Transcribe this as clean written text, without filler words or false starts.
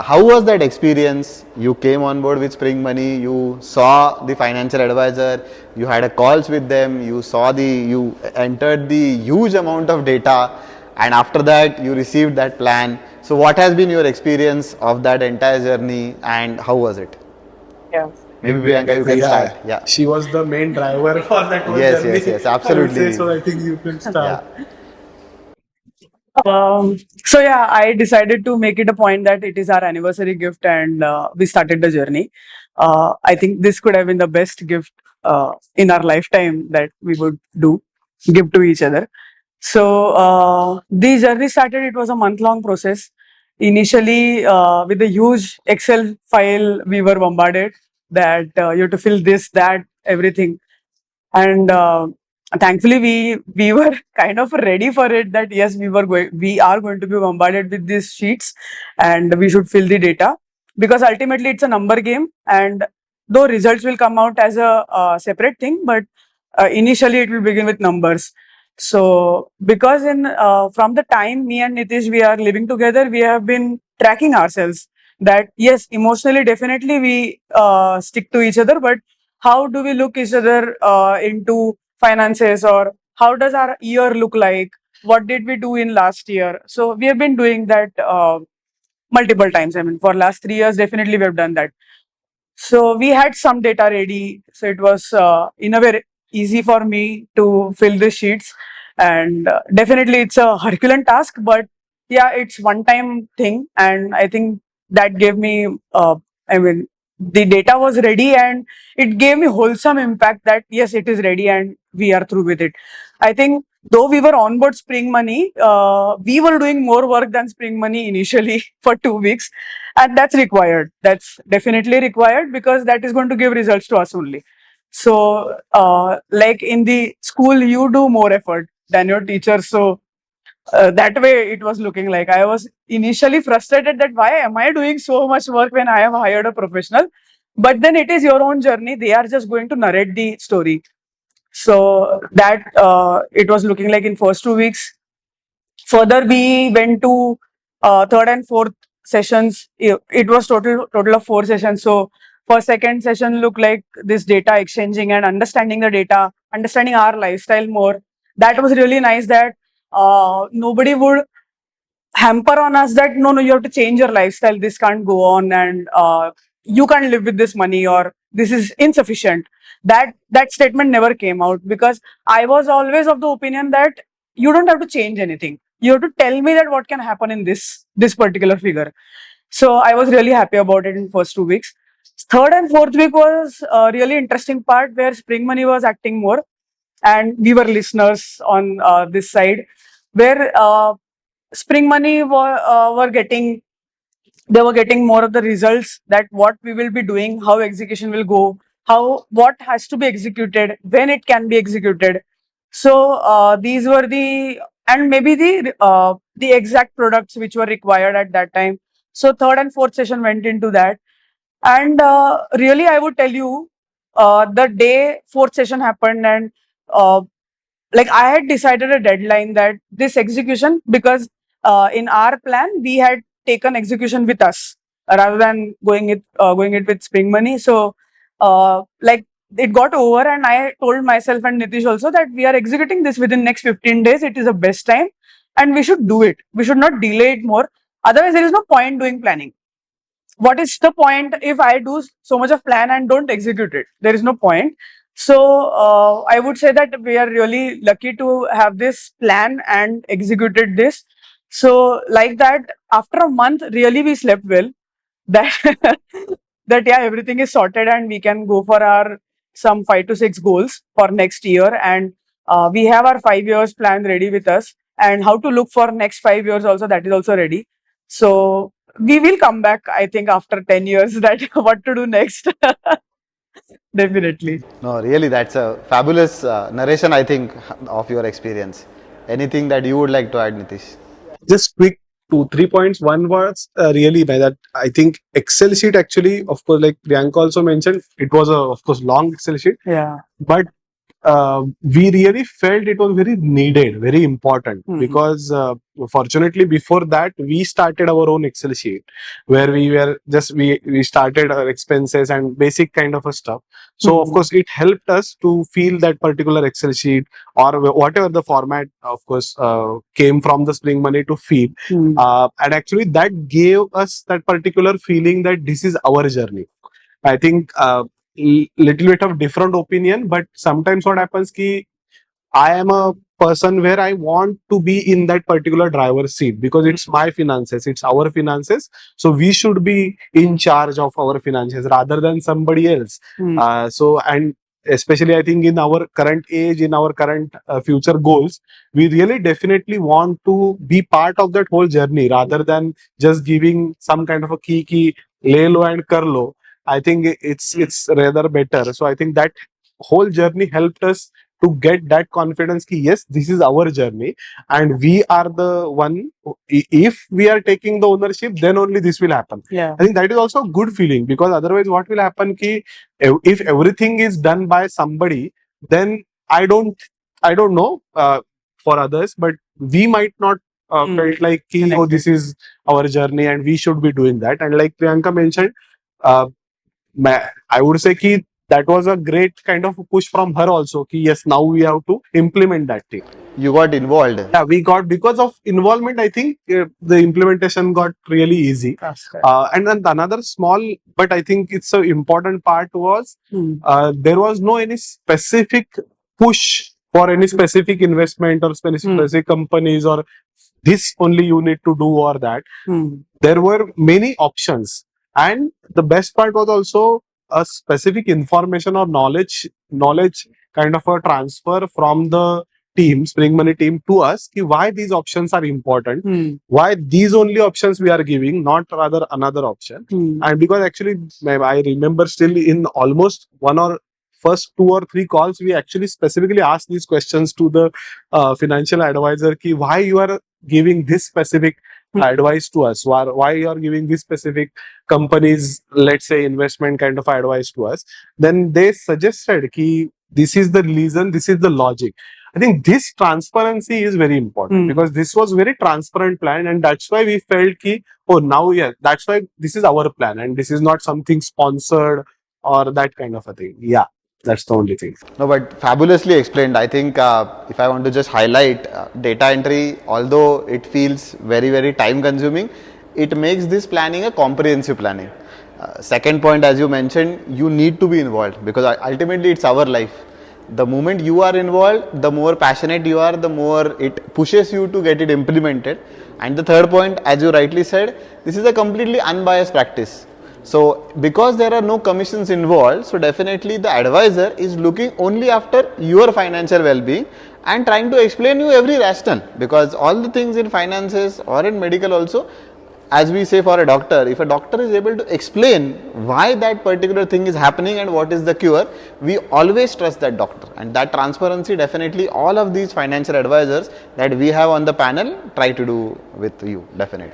How was that experience? You came on board with Spring Money, you saw the financial advisor, you had a calls with them, you entered the huge amount of data, and after that you received that plan. So what has been your experience of that entire journey and how was it? Yeah. Maybe Priyanka, you can start. Yeah. She was the main driver for that whole Yes, journey. yes, I would say absolutely. so. I think you can start. Yeah. So yeah, I decided to make it a point that it is our anniversary gift, and we started the journey. I think this could have been the best gift in our lifetime that we would give to each other. So the journey started. It was a month-long process. Initially, with a huge Excel file, we were bombarded that you have to fill this, that, everything, and thankfully we were kind of ready for it, that yes, we are going to be bombarded with these sheets and we should fill the data, because ultimately it's a number game, and though results will come out as a separate thing, but initially it will begin with numbers. So because in from the time me and Nitish we are living together, we have been tracking ourselves that yes, emotionally definitely we stick to each other, but how do we look each other into finances, or how does our year look like, what did we do in last year? So we have been doing that multiple times. I mean, for last 3 years definitely we have done that. So we had some data ready, so it was in a way easy for me to fill the sheets, and definitely it's a Herculean task, but yeah, it's one time thing, and I think that gave me I mean, the data was ready and it gave me wholesome impact that yes, it is ready and we are through with it. I think though we were on board Spring Money, we were doing more work than Spring Money initially for 2 weeks, and that's required. That's definitely required, because that is going to give results to us only. So like in the school you do more effort than your teacher, so that way it was looking like. I was initially frustrated that why am I doing so much work when I have hired a professional, but then it is your own journey, they are just going to narrate the story. So that it was looking like in first 2 weeks. Further, we went to third and fourth sessions. It was total of 4 sessions. So for second session, look like this data exchanging and understanding the data, understanding our lifestyle more. That was really nice. That nobody would hamper on us that no, you have to change your lifestyle. This can't go on, and you can't live with this money, or this is insufficient. That statement never came out, because I was always of the opinion that you don't have to change anything. You have to tell me that what can happen in this particular figure. So I was really happy about it in first 2 weeks. Third and fourth week was a really interesting part where Spring Money was acting more, and we were listeners on this side, where Spring Money were getting, they were getting more of the results, that what we will be doing, how execution will go, how what has to be executed, when it can be executed. So these were the, and maybe the exact products which were required at that time. So third and fourth session went into that, and really I would tell you, the day fourth session happened, and uh, like I had decided a deadline that this execution, because in our plan we had taken execution with us rather than going it with Spring Money. So like it got over, and I told myself and Nitish also that we are executing this within next 15 days. It is the best time, and we should do it. We should not delay it more. Otherwise, there is no point doing planning. What is the point if I do so much of plan and don't execute it? There is no point. So I would say that we are really lucky to have this plan and executed this. So like that, after a month, really we slept well. That that yeah, everything is sorted and we can go for our some 5 to 6 goals for next year, and we have our 5 years plan ready with us, and how to look for next 5 years also, that is also ready. So we will come back, I think, after 10 years that what to do next. Definitely. No, really, that's a fabulous narration, I think, of your experience. Anything that you would like to add, Nitish? Just quick 2 3 points. One was really by that. I think Excel sheet actually, of course, like Priyanka also mentioned, it was a of course long Excel sheet, Yeah. but we really felt it was very needed, very important, Mhm. because fortunately before that we started our own Excel sheet where we started our expenses and basic kind of a stuff. So of Mhm. course it helped us to feel that particular Excel sheet or whatever the format, of course, came from the Spring Money to feel. Mhm. And actually that gave us that particular feeling that this is our journey. I think little bit of different opinion, but sometimes what happens ki I am a person where I want to be in that particular driver's seat because it's my finances, it's our finances. So we should be in charge of our finances rather than somebody else. Mhm. And especially I think in our current age, in our current future goals, we really definitely want to be part of that whole journey rather than just giving some kind of a key, lay low and kar lo. I think it's rather better. So I think that whole journey helped us to get that confidence ki yes, this is our journey and we are the one if we are taking the ownership, then only this will happen. Yeah. I think that is also a good feeling, because otherwise what will happen ki if everything is done by somebody, then I don't know for others, but we might not felt like ki, oh, Connected. this is our journey and we should be doing that. And like Priyanka mentioned, uh, I would say ki that was a great kind of push from her also ki yes, now we have to implement that thing. You got involved. Yeah, we got, because of involvement, I think the implementation got really easy. Faster. And then another small, but I think it's an important part was Mhm. there was no any specific push for any specific investment or specific companies or this only you need to do or that. Mhm. There were many options, and the best part was also a specific information or knowledge kind of a transfer from the team, Spring Money team, to us ki why these options are important, Mhm. why these only options we are giving, not rather another option. Mhm. And because actually I remember still in almost one or first 2 or 3 calls, we actually specifically asked these questions to the financial advisor ki why you are giving this specific advice to us, why you are giving this specific companies, let's say investment kind of advice to us. Then they suggested ki this is the reason, this is the logic. I think this transparency is very important because this was very transparent plan, and that's why we felt ki, oh, now yeah, that's why this is our plan and this is not something sponsored or that kind of a thing. Yeah, that's the only thing. No, but fabulously explained. I think if I want to just highlight data entry, although it feels very, very time consuming, it makes this planning a comprehensive planning. Second point, as you mentioned, you need to be involved because ultimately it's our life. The moment you are involved, the more passionate you are, the more it pushes you to get it implemented. And the third point, as you rightly said, this is a completely unbiased practice. So because there are no commissions involved, so definitely the advisor is looking only after your financial well-being and trying to explain you every rationale, because all the things in finances or in medical also, as we say for a doctor, if a doctor is able to explain why that particular thing is happening and what is the cure, we always trust that doctor. And that transparency definitely all of these financial advisors that we have on the panel try to do with you, definitely.